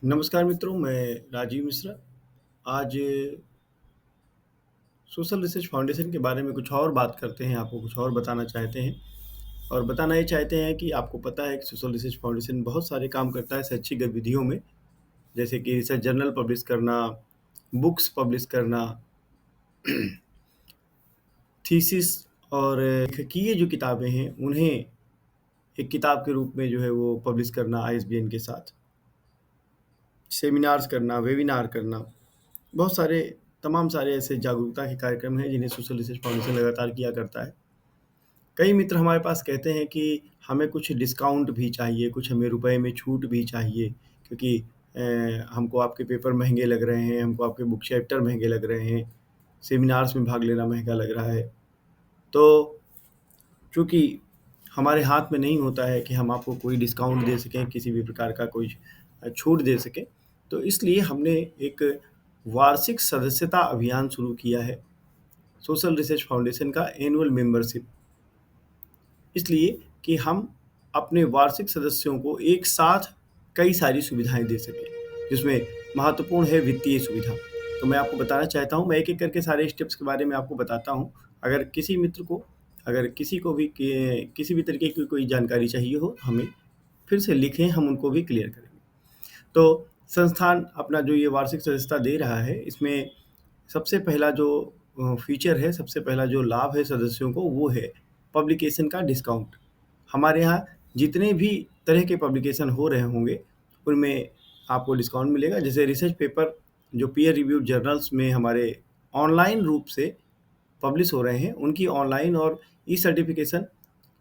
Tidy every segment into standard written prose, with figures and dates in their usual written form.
नमस्कार मित्रों, मैं राजीव मिश्रा। आज सोशल रिसर्च फाउंडेशन के बारे में कुछ और बात करते हैं, आपको कुछ और बताना चाहते हैं और बताना ये चाहते हैं कि आपको पता है कि सोशल रिसर्च फाउंडेशन बहुत सारे काम करता है शैक्षिक गतिविधियों में, जैसे कि रिसर्च जर्नल पब्लिश करना, बुक्स पब्लिश करना, थीसिस और लेखकीय जो किताबें हैं, उन्हें एक किताब के रूप में जो है वो पब्लिश करना आईएसबीएन के साथ, सेमिनार्स करना, वेबिनार करना। बहुत सारे तमाम सारे ऐसे जागरूकता के कार्यक्रम हैं जिन्हें सोशल रिसर्च फाउंडेशन लगातार किया करता है। कई मित्र हमारे पास कहते हैं कि हमें कुछ डिस्काउंट भी चाहिए, कुछ हमें रुपए में छूट भी चाहिए क्योंकि हमको आपके पेपर महँगे लग रहे हैं, हमको आपके बुक चैप्टर महँगे लग रहे हैं, सेमिनार्स में भाग लेना महँगा लग रहा है। तो चूँकि हमारे हाथ में नहीं होता है कि हम आपको कोई डिस्काउंट दे सकें, किसी भी प्रकार का कोई छूट दे सकें, तो इसलिए हमने एक वार्षिक सदस्यता अभियान शुरू किया है, सोशल रिसर्च फाउंडेशन का एनुअल मेंबरशिप। इसलिए कि हम अपने वार्षिक सदस्यों को एक साथ कई सारी सुविधाएँ दे सकें, जिसमें महत्वपूर्ण है वित्तीय सुविधा। तो मैं आपको बताना चाहता हूँ, मैं एक-एक करके सारे स्टेप्स के बारे में आपको बताता हूँ। अगर किसी मित्र को अगर किसी को भी किसी भी तरीके की कोई जानकारी चाहिए हो, हमें फिर से लिखें, हम उनको भी क्लियर करेंगे। तो संस्थान अपना जो ये वार्षिक सदस्यता दे रहा है, इसमें सबसे पहला जो फीचर है, सबसे पहला जो लाभ है सदस्यों को, वो है पब्लिकेशन का डिस्काउंट। हमारे यहाँ जितने भी तरह के पब्लिकेशन हो रहे होंगे, उनमें आपको डिस्काउंट मिलेगा। जैसे रिसर्च पेपर जो पीयर रिव्यूड जर्नल्स में हमारे ऑनलाइन रूप से पब्लिश हो रहे हैं, उनकी ऑनलाइन और ई-सर्टिफ़िकेशन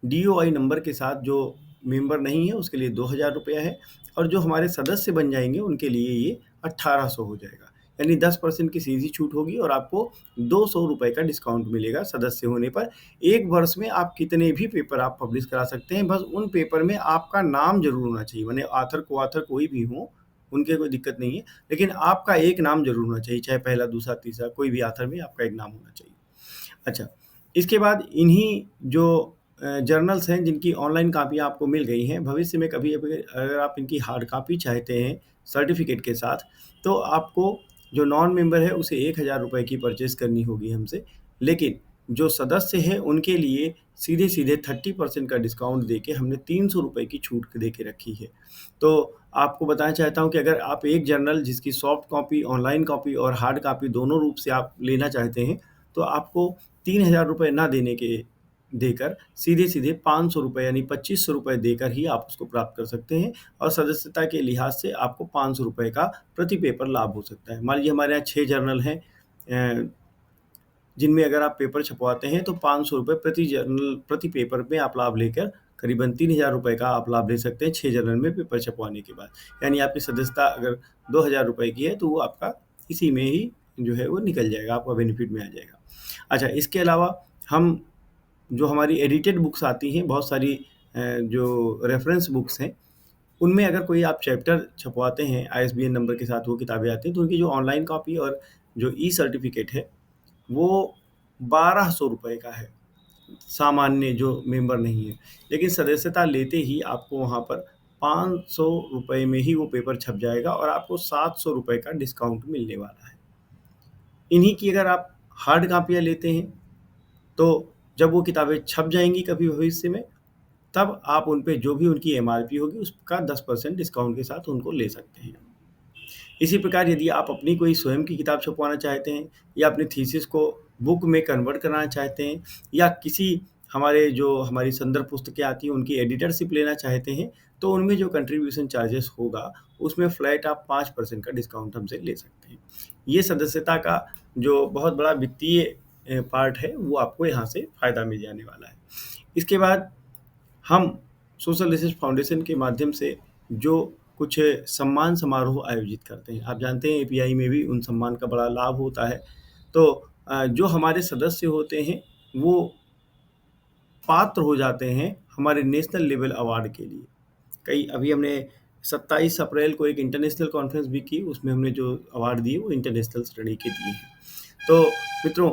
डीओआई नंबर के साथ जो मेंबर नहीं है, उसके लिए ₹2000 है और जो हमारे सदस्य बन जाएँगे, उनके लिए ये 1800 हो जाएगा। यानी 10% की सीधी छूट होगी और आपको ₹200 का डिस्काउंट मिलेगा सदस्य होने पर। 1 वर्ष में आप कितने भी पेपर आप पब्लिश करा सकते हैं, बस उन पेपर में आपका नाम ज़रूर होना चाहिए। माने ऑथर कोई भी हो, उनके कोई दिक्कत नहीं है, लेकिन आपका एक नाम ज़रूर होना चाहिए, चाहे पहला, दूसरा, तीसरा, कोई भी ऑथर में आपका एक नाम होना चाहिए। अच्छा, इसके बाद इन्हीं जो जर्नल्स हैं जिनकी ऑनलाइन कापी आपको मिल गई हैं, भविष्य में कभी अभी अगर आप इनकी हार्ड कॉपी चाहते हैं सर्टिफ़िकेट के साथ, तो आपको जो नॉन मेंबर है उसे ₹1000 की परचेज़ करनी होगी हमसे। लेकिन जो सदस्य हैं उनके लिए सीधे-सीधे 30% का डिस्काउंट देके हमने ₹300 की छूट दे के रखी है। तो आपको बताना चाहता हूँ कि अगर आप एक जर्नल जिसकी सॉफ्ट कॉपी, ऑनलाइन कॉपी और हार्ड कॉपी दोनों रूप से आप लेना चाहते हैं, तो आपको ₹3000 ना देकर सीधे-सीधे ₹500 यानी ₹2500 देकर ही आप उसको प्राप्त कर सकते हैं और सदस्यता के लिहाज से आपको ₹500 का प्रति पेपर लाभ हो सकता है। मान लीजिए हमारे यहाँ 6 जर्नल हैं जिनमें अगर आप पेपर छपवाते हैं तो ₹500 प्रति पेपर में आप लाभ लेकर करीबन ₹3000 का आप लाभ ले सकते हैं 6 जर्नल में पेपर छपवाने के बाद। यानी आपकी सदस्यता अगर ₹2000 की है तो वो आपका इसी में ही जो है वो निकल जाएगा, आपका बेनिफिट में आ जाएगा। अच्छा, इसके अलावा हम जो हमारी एडिटेड बुक्स आती हैं, बहुत सारी जो रेफ़रेंस बुक्स हैं, उनमें अगर कोई आप चैप्टर छपवाते हैं, आईएसबीएन नंबर के साथ वो किताबें आती हैं, तो उनकी जो ऑनलाइन कॉपी और जो ई-सर्टिफ़िकेट है, वो ₹1200 का है, सामान्य जो मेंबर नहीं है। लेकिन सदस्यता लेते ही आपको वहाँ पर ₹500 में ही वो पेपर छप जाएगा और आपको ₹700 का डिस्काउंट मिलने वाला है। इन्हीं की अगर आप हार्ड कॉपियाँ लेते हैं, तो जब वो किताबें छप जाएँगी कभी भविष्य में, तब आप उन पे जो भी उनकी एमआरपी होगी, उसका 10% डिस्काउंट के साथ उनको ले सकते हैं। इसी प्रकार यदि आप अपनी कोई स्वयं की किताब छपवाना चाहते हैं या अपनी थीसिस को बुक में कन्वर्ट कराना चाहते हैं या किसी हमारी संदर्भ पुस्तकें आती हैं, उनकी एडिटरशिप लेना चाहते हैं, तो उनमें जो कंट्रीब्यूशन चार्जेस होगा, उसमें फ्लैट आप 5% का डिस्काउंट हमसे ले सकते हैं। ये सदस्यता का जो बहुत बड़ा वित्तीय पार्ट है, वो आपको यहाँ से फ़ायदा मिल जाने वाला है। इसके बाद हम सोशल रिसर्च फाउंडेशन के माध्यम से जो कुछ सम्मान समारोह आयोजित करते हैं। आप जानते हैं एपीआई में भी उन सम्मान का बड़ा लाभ होता है। तो जो हमारे सदस्य होते हैं वो पात्र हो जाते हैं हमारे नेशनल लेवल अवार्ड के लिए। कई अभी हमने 27 अप्रैल को एक इंटरनेशनल कॉन्फ्रेंस भी की, उसमें हमने जो अवार्ड दिए वो इंटरनेशनल श्रेणी के दिए हैं। तो मित्रों,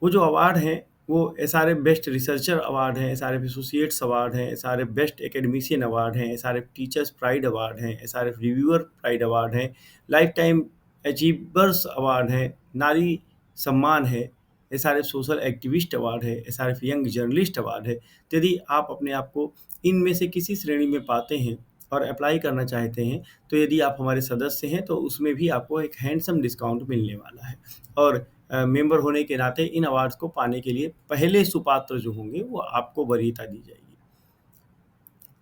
वो जो अवार्ड हैं वो एसआरएफ बेस्ट रिसर्चर अवार्ड हैं, एसआरएफ एसोसिएट्स अवार्ड हैं, एसआरएफ बेस्ट एकेडमिशियन अवार्ड हैं, एसआरएफ टीचर्स प्राइड अवार्ड हैं, एसआरएफ रिव्यूअर प्राइड अवार्ड हैं, लाइफ टाइम अचीवर्स अवार्ड हैं, नारी सम्मान है, एसआरएफ सोशल एक्टिविस्ट अवार्ड है, एसआरएफ यंग जर्नलिस्ट अवार्ड है। तो यदि आप अपने आप को इनमें से किसी श्रेणी में पाते हैं और अप्लाई करना चाहते हैं, तो यदि आप हमारे सदस्य हैं तो उसमें भी आपको एक हैंडसम डिस्काउंट मिलने वाला है। और मेंबर होने के नाते इन अवार्ड्स को पाने के लिए पहले सुपात्र जो होंगे वो आपको वरीयता दी जाएगी।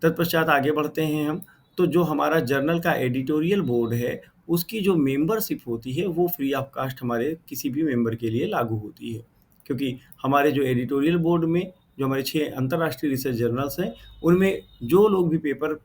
तत्पश्चात आगे बढ़ते हैं हम। तो जो हमारा जर्नल का एडिटोरियल बोर्ड है, उसकी जो मेंबरशिप होती है वो फ्री ऑफ कास्ट हमारे किसी भी मेंबर के लिए लागू होती है, क्योंकि हमारे जो एडिटोरियल बोर्ड में जो हमारे 6 अंतर्राष्ट्रीय रिसर्च जर्नल्स हैं, उनमें जो लोग भी पेपर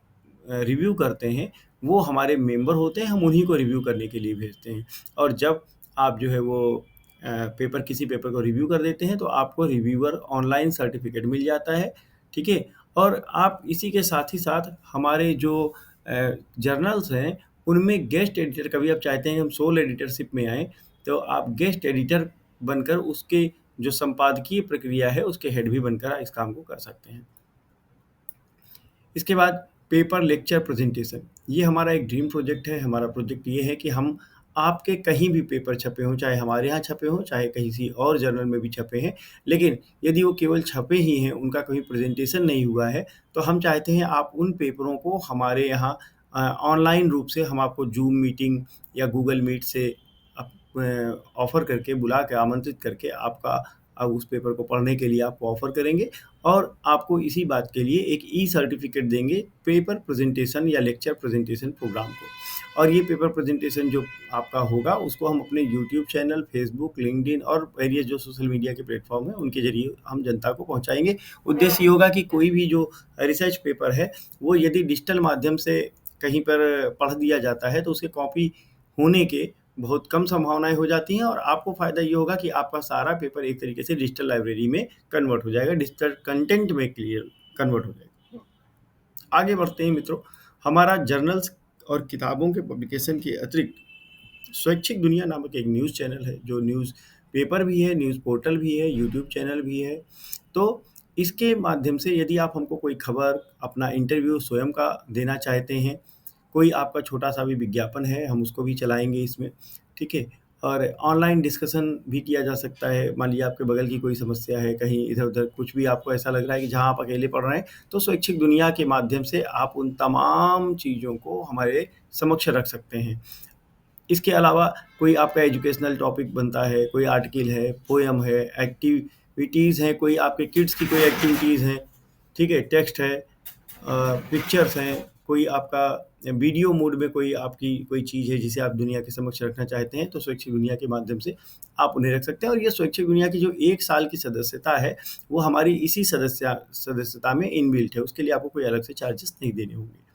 रिव्यू करते हैं वो हमारे मेंबर होते हैं, हम उन्हीं को रिव्यू करने के लिए भेजते हैं। और जब आप जो है वो किसी पेपर को रिव्यू कर देते हैं तो आपको रिव्यूअर ऑनलाइन सर्टिफिकेट मिल जाता है, ठीक है? और आप इसी के साथ ही साथ हमारे जो जर्नल्स हैं उनमें गेस्ट एडिटर, कभी आप चाहते हैं कि हम सोल एडिटरशिप में आएँ, तो आप गेस्ट एडिटर बनकर उसके जो संपादकीय प्रक्रिया है उसके हेड भी बनकर इस काम को कर सकते हैं। इसके बाद पेपर लेक्चर प्रेजेंटेशन, ये हमारा एक ड्रीम प्रोजेक्ट है। हमारा प्रोजेक्ट ये है कि हम आपके कहीं भी पेपर छपे हों, चाहे हमारे यहाँ छपे हों, चाहे किसी और जर्नल में भी छपे हैं, लेकिन यदि वो केवल छपे ही हैं, उनका कहीं प्रेजेंटेशन नहीं हुआ है, तो हम चाहते हैं आप उन पेपरों को हमारे यहाँ ऑनलाइन रूप से हम आपको ज़ूम मीटिंग या गूगल मीट से ऑफ़र करके, बुला के, आमंत्रित करके आपका उस पेपर को पढ़ने के लिए आपको ऑफ़र करेंगे और आपको इसी बात के लिए एक ई-सर्टिफ़िकेट देंगे पेपर प्रेज़ेंटेशन या लेक्चर प्रेज़ेंटेशन प्रोग्राम को। और ये पेपर प्रेज़ेंटेशन जो आपका होगा उसको हम अपने यूट्यूब चैनल, फ़ेसबुक, लिंक्डइन और वेरियस जो सोशल मीडिया के प्लेटफ़ॉर्म हैं उनके ज़रिए हम जनता को पहुँचाएँगे। उद्देश्य ये होगा कि कोई भी जो रिसर्च पेपर है वो यदि डिजिटल माध्यम से कहीं पर पढ़ दिया जाता है तो उसकी कॉपी होने के बहुत कम संभावनाएँ हो जाती हैं और आपको फ़ायदा ये होगा कि आपका सारा पेपर एक तरीके से डिजिटल लाइब्रेरी में कन्वर्ट हो जाएगा, डिजिटल कंटेंट में क्लियर कन्वर्ट हो जाएगा। आगे बढ़ते हैं मित्रों, हमारा जर्नल्स और किताबों के पब्लिकेशन के अतिरिक्त स्वैच्छिक दुनिया नामक एक न्यूज़ चैनल है, जो न्यूज़ पेपर भी है, न्यूज़ पोर्टल भी है, यूट्यूब चैनल भी है। तो इसके माध्यम से यदि आप हमको कोई खबर, अपना इंटरव्यू स्वयं का देना चाहते हैं, कोई आपका छोटा-सा भी विज्ञापन है, हम उसको भी चलाएँगे इसमें, ठीक है? और ऑनलाइन डिस्कशन भी किया जा सकता है। मान लीजिए आपके बगल की कोई समस्या है, कहीं इधर-उधर कुछ भी आपको ऐसा लग रहा है कि जहाँ आप अकेले पढ़ रहे हैं, तो स्वैच्छिक दुनिया के माध्यम से आप उन तमाम चीज़ों को हमारे समक्ष रख सकते हैं। इसके अलावा कोई आपका एजुकेशनल टॉपिक बनता है, कोई आर्टिकल है, पोएम है, एक्टिविटीज़ हैं, कोई आपके किड्स की कोई एक्टिविटीज़ हैं, ठीक है? टेक्स्ट है, पिक्चर्स हैं, कोई आपका वीडियो मोड में कोई आपकी कोई चीज़ है जिसे आप दुनिया के समक्ष रखना चाहते हैं, तो स्वैच्छिक दुनिया के माध्यम से आप उन्हें रख सकते हैं। और ये स्वैच्छिक दुनिया की जो 1 साल की सदस्यता है, वो हमारी इसी सदस्यता में इनबिल्ट है, उसके लिए आपको कोई अलग से चार्जेस नहीं देने होंगे।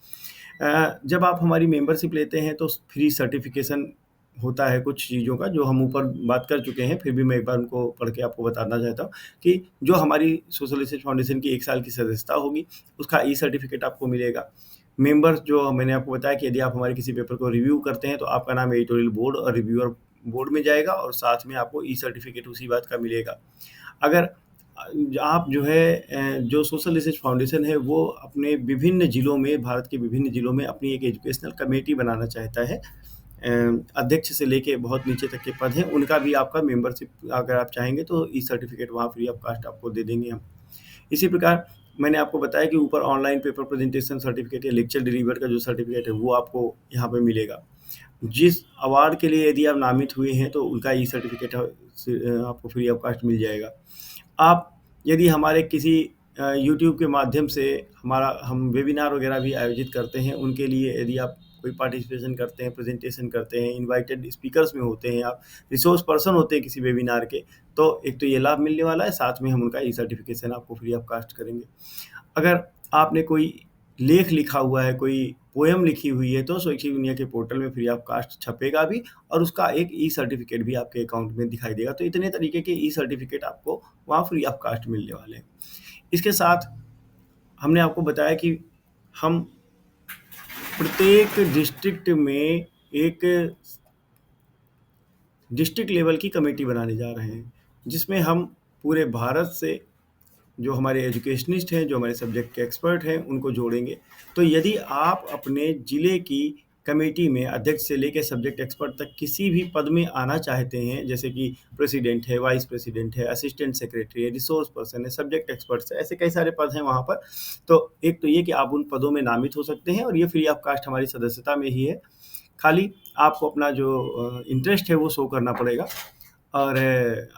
जब आप हमारी मेंबरशिप लेते हैं तो फ्री सर्टिफिकेशन होता है कुछ चीज़ों का, जो हम ऊपर बात कर चुके हैं, फिर भी मैं एक बार उनको पढ़ के आपको बताना चाहता हूँ कि जो हमारी सोशल रिसर्च फाउंडेशन की 1 साल की सदस्यता होगी, उसका ई-सर्टिफिकेट आपको मिलेगा। मेंबर्स जो मैंने आपको बताया कि यदि आप हमारे किसी पेपर को रिव्यू करते हैं, तो आपका नाम एडिटोरियल बोर्ड और रिव्यूअर बोर्ड में जाएगा और साथ में आपको ई-सर्टिफिकेट उसी बात का मिलेगा। अगर आप जो है जो सोशल रिसर्च फाउंडेशन है वो अपने विभिन्न ज़िलों में, भारत के विभिन्न ज़िलों में अपनी एक एजुकेशनल कमेटी बनाना चाहता है, अध्यक्ष से लेके बहुत नीचे तक के पद हैं, उनका भी आपका मेंबरशिप अगर आप चाहेंगे तो ई-सर्टिफिकेट वहाँ फ्री ऑफ कास्ट आपको दे देंगे हम। इसी प्रकार मैंने आपको बताया कि ऊपर ऑनलाइन पेपर प्रेजेंटेशन सर्टिफिकेट या लेक्चर डिलीवर का जो सर्टिफिकेट है वो आपको यहाँ पे मिलेगा। जिस अवार्ड के लिए यदि आप नामित हुए हैं तो उनका ई-सर्टिफिकेट आपको फ्री ऑफ कास्ट मिल जाएगा। आप यदि हमारे किसी यूट्यूब के माध्यम से हम वेबिनार वगैरह भी आयोजित करते हैं, उनके लिए यदि आप कोई पार्टिसिपेशन करते हैं, प्रेजेंटेशन करते हैं, इनवाइटेड स्पीकर्स में होते हैं, आप रिसोर्स पर्सन होते हैं किसी वेबिनार के, तो एक तो ये लाभ मिलने वाला है, साथ में हम उनका ई-सर्टिफिकेशन आपको फ्री ऑफ कास्ट करेंगे। अगर आपने कोई लेख लिखा हुआ है, कोई पोएम लिखी हुई है, तो स्वैच्छिक दुनिया के पोर्टल में फ्री ऑफ कास्ट छपेगा भी और उसका एक ई-सर्टिफिकेट भी आपके अकाउंट में दिखाई देगा। तो इतने तरीके के ई-सर्टिफिकेट आपको वहाँ फ्री ऑफ कास्ट मिलने वाले हैं। इसके साथ हमने आपको बताया कि हम प्रत्येक डिस्ट्रिक्ट में एक डिस्ट्रिक्ट लेवल की कमेटी बनाने जा रहे हैं, जिसमें हम पूरे भारत से जो हमारे एजुकेशनिस्ट हैं, जो हमारे सब्जेक्ट के एक्सपर्ट हैं, उनको जोड़ेंगे। तो यदि आप अपने ज़िले की कमेटी में अध्यक्ष से लेके सब्जेक्ट एक्सपर्ट तक किसी भी पद में आना चाहते हैं, जैसे कि प्रेसिडेंट है, वाइस प्रेसिडेंट है, असिस्टेंट सेक्रेटरी है, रिसोर्स पर्सन है, सब्जेक्ट एक्सपर्ट्स है, ऐसे कई सारे पद हैं वहाँ पर। तो एक तो ये कि आप उन पदों में नामित हो सकते हैं और ये फ्री ऑफ कास्ट हमारी सदस्यता में ही है। खाली आपको अपना जो इंटरेस्ट है वो शो करना पड़ेगा और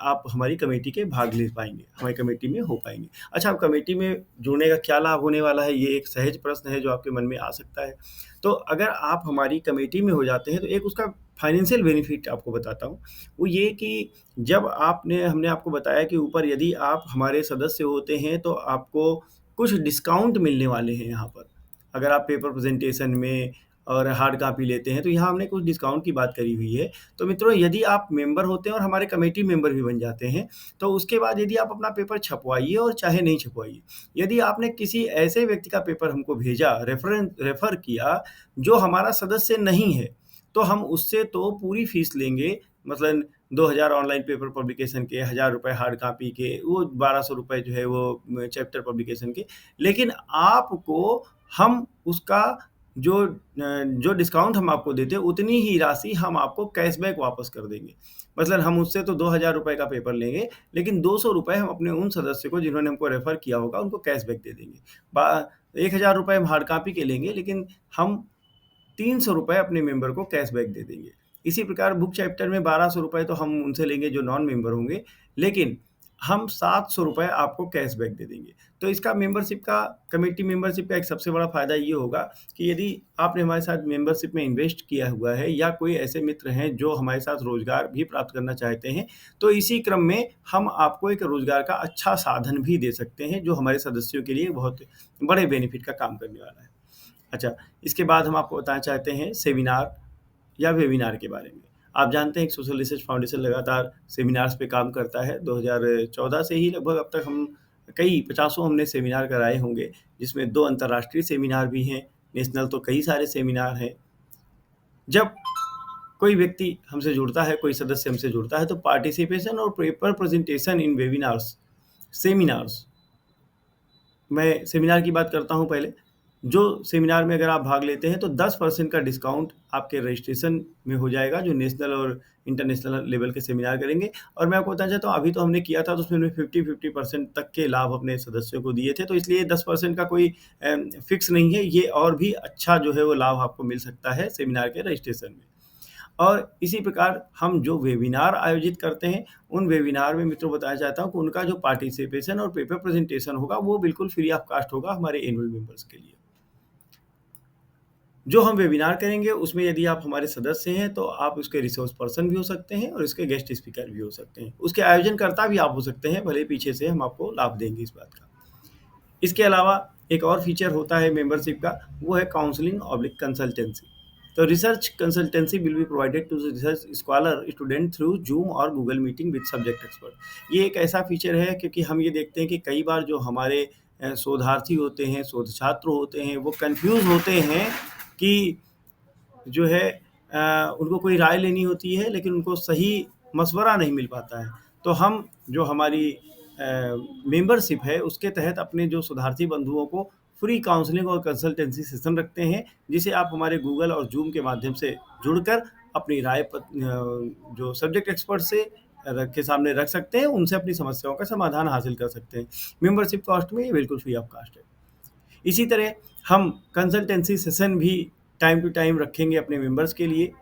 आप हमारी कमेटी के भाग ले पाएँगे, हमारी कमेटी में हो पाएँगे। अच्छा, अब कमेटी में जुड़ने का क्या लाभ होने वाला है, ये एक सहज प्रश्न है जो आपके मन में आ सकता है। तो अगर आप हमारी कमेटी में हो जाते हैं तो एक उसका फाइनेंशियल बेनिफिट आपको बताता हूँ। वो ये कि जब हमने आपको बताया कि ऊपर यदि आप हमारे सदस्य होते हैं तो आपको कुछ डिस्काउंट मिलने वाले हैं यहाँ पर। अगर आप पेपर प्रेज़ेंटेशन में और हार्ड कॉपी लेते हैं तो यहाँ हमने कुछ डिस्काउंट की बात करी हुई है। तो मित्रों, यदि आप मेंबर होते हैं और हमारे कमेटी मेंबर भी बन जाते हैं, तो उसके बाद यदि आप अपना पेपर छपवाइए और चाहे नहीं छपवाइए। यदि आपने किसी ऐसे व्यक्ति का पेपर हमको भेजा, रेफ़र किया, जो हमारा सदस्य नहीं है, तो हम उससे तो पूरी फ़ीस लेंगे। मसलन 2000 ऑनलाइन पेपर पब्लिकेशन के, ₹1000 हार्ड कॉपी के, वो ₹1200 जो है वो चैप्टर पब्लिकेशन के। लेकिन आपको हम उसका जो डिस्काउंट हम आपको देते हैं, उतनी ही राशि हम आपको कैशबैक वापस कर देंगे। मसलन हम उससे तो ₹2000 का पेपर लेंगे, लेकिन ₹200 हम अपने उन सदस्य को जिन्होंने हमको रेफ़र किया होगा, उनको कैशबैक दे देंगे। बा ₹1000 हम हार्ड कॉपी के लेंगे, लेकिन हम ₹300 अपने मेंबर को कैशबैक दे देंगे। इसी प्रकार बुक चैप्टर में ₹1200 तो हम उनसे लेंगे जो नॉन मेंबर होंगे, लेकिन हम ₹700 आपको कैशबैक दे देंगे। तो इसका कमेटी मेंबरशिप का एक सबसे बड़ा फ़ायदा ये होगा कि यदि आपने हमारे साथ मेंबरशिप में इन्वेस्ट किया हुआ है या कोई ऐसे मित्र हैं जो हमारे साथ रोज़गार भी प्राप्त करना चाहते हैं, तो इसी क्रम में हम आपको एक रोज़गार का अच्छा साधन भी दे सकते हैं, जो हमारे सदस्यों के लिए बहुत बड़े बेनिफिट का काम करने वाला है। अच्छा, इसके बाद हम आपको बताना चाहते हैं सेमिनार या वेबिनार के बारे में। आप जानते हैं कि सोशल रिसर्च फाउंडेशन लगातार सेमिनार्स पे काम करता है। 2014 से ही लगभग अब तक हम कई पचासों हमने सेमिनार कराए होंगे, जिसमें 2 अंतर्राष्ट्रीय सेमिनार भी हैं, नेशनल तो कई सारे सेमिनार हैं। जब कोई व्यक्ति हमसे जुड़ता है, कोई सदस्य हमसे जुड़ता है, तो पार्टिसिपेशन और पेपर प्रेज़ेंटेशन इन वेबिनार्स, सेमिनार्स, मैं सेमिनार की बात करता हूँ पहले। जो सेमिनार में अगर आप भाग लेते हैं तो 10% का डिस्काउंट आपके रजिस्ट्रेशन में हो जाएगा, जो नेशनल और इंटरनेशनल लेवल के सेमिनार करेंगे। और मैं आपको बताना चाहता हूँ, अभी तो हमने किया था तो उसमें 50-50% तक के लाभ अपने सदस्यों को दिए थे, तो इसलिए 10% का कोई फिक्स नहीं है। ये और भी अच्छा जो है वो लाभ आपको मिल सकता है सेमिनार के रजिस्ट्रेशन में। और इसी प्रकार हम जो वेबिनार आयोजित करते हैं, उन वेबिनार में मित्रों बताना चाहता हूँ कि उनका जो पार्टिसिपेशन और पेपर प्रेज़ेंटेशन होगा, वो बिल्कुल फ्री ऑफ कॉस्ट होगा हमारे एनुअल मेंबर्स के लिए। जो हम वेबिनार करेंगे उसमें यदि आप हमारे सदस्य हैं तो आप उसके रिसोर्स पर्सन भी हो सकते हैं और इसके गेस्ट स्पीकर भी हो सकते हैं। उसके आयोजनकर्ता भी आप हो सकते हैं, भले पीछे से हम आपको लाभ देंगे इस बात का। इसके अलावा एक और फीचर होता है मेंबरशिप का, वो है काउंसलिंग ऑब्लिक कंसल्टेंसी। तो research consultancy will be provided to research scholar student through Zoom और Google meeting with subject expert. ये एक ऐसा फीचर है क्योंकि हम ये देखते हैं कि कई बार जो हमारे शोधार्थी होते हैं, शोध छात्र होते हैं, वो कन्फ्यूज़ होते हैं कि जो है उनको कोई राय लेनी होती है, लेकिन उनको सही मशवरा नहीं मिल पाता है। तो हम जो हमारी मेंबरशिप है, उसके तहत अपने जो शोधार्थी बंधुओं को फ्री काउंसलिंग और कंसल्टेंसी सेशन रखते हैं, जिसे आप हमारे गूगल और ज़ूम के माध्यम से जुड़कर अपनी राय जो सब्जेक्ट एक्सपर्ट से के सामने रख सकते हैं, उनसे अपनी समस्याओं का समाधान हासिल कर सकते हैं। मेंबरशिप कॉस्ट में ये बिल्कुल फ्री ऑफ कॉस्ट है। इसी तरह हम कंसल्टेंसी सेशन भी टाइम टू टाइम रखेंगे अपने मेंबर्स के लिए,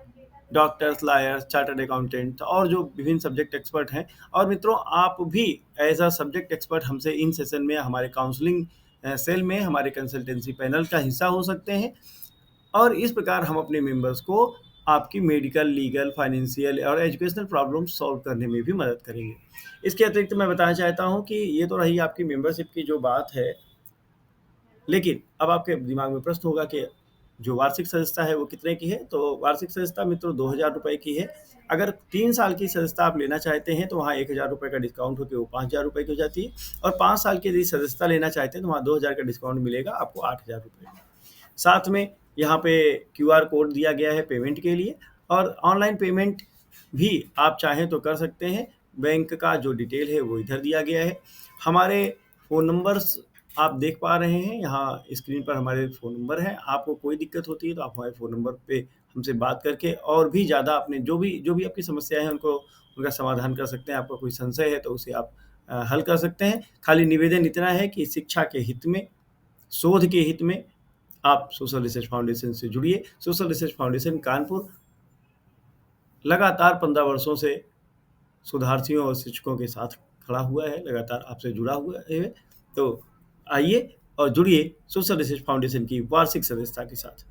डॉक्टर्स, लॉयर्स, चार्टर्ड अकाउंटेंट और जो विभिन्न सब्जेक्ट एक्सपर्ट हैं। और मित्रों, आप भी एज अ सब्जेक्ट एक्सपर्ट हमसे इन सेशन में हमारे काउंसलिंग सेल में हमारे कंसल्टेंसी पैनल का हिस्सा हो सकते हैं और इस प्रकार हम अपने मेंबर्स को आपकी मेडिकल, लीगल, फाइनेंशियल और एजुकेशनल प्रॉब्लम सॉल्व करने में भी मदद करेंगे। इसके अतिरिक्त मैं बताना चाहता हूँ कि ये तो रही आपकी मेंबरशिप की जो बात है, लेकिन अब आपके दिमाग में प्रश्न होगा कि जो वार्षिक सदस्यता है वो कितने की है? तो वार्षिक सदस्यता मित्रों ₹2000 की है। अगर 3 साल की सदस्यता आप लेना चाहते हैं तो वहाँ ₹1000 का डिस्काउंट होके वो ₹5000 की हो जाती है और 5 साल की यदि सदस्यता लेना चाहते हैं तो वहाँ 2000 का डिस्काउंट मिलेगा आपको ₹8000 का। साथ में यहाँ पे क्यूआर कोड दिया गया है पेमेंट के लिए और ऑनलाइन पेमेंट भी आप चाहें तो कर सकते हैं। बैंक का जो डिटेल है वो इधर दिया गया है। हमारे फ़ोन नंबर्स आप देख पा रहे हैं, यहाँ स्क्रीन पर हमारे फ़ोन नंबर हैं। आपको कोई दिक्कत होती है तो आप हमारे फ़ोन नंबर पे हमसे बात करके और भी ज़्यादा अपने जो भी आपकी समस्याएँ हैं उनका समाधान कर सकते हैं। आपका कोई संशय है तो उसे आप हल कर सकते हैं। खाली निवेदन इतना है कि शिक्षा के हित में, शोध के हित में आप सोशल रिसर्च फाउंडेशन से जुड़िए। सोशल रिसर्च फाउंडेशन कानपुर लगातार 15 वर्षों से शोधार्थियों और शिक्षकों के साथ खड़ा हुआ है, लगातार आपसे जुड़ा हुआ है। तो आइए और जुड़िए सोशल रिसर्च फाउंडेशन की वार्षिक सदस्यता के साथ।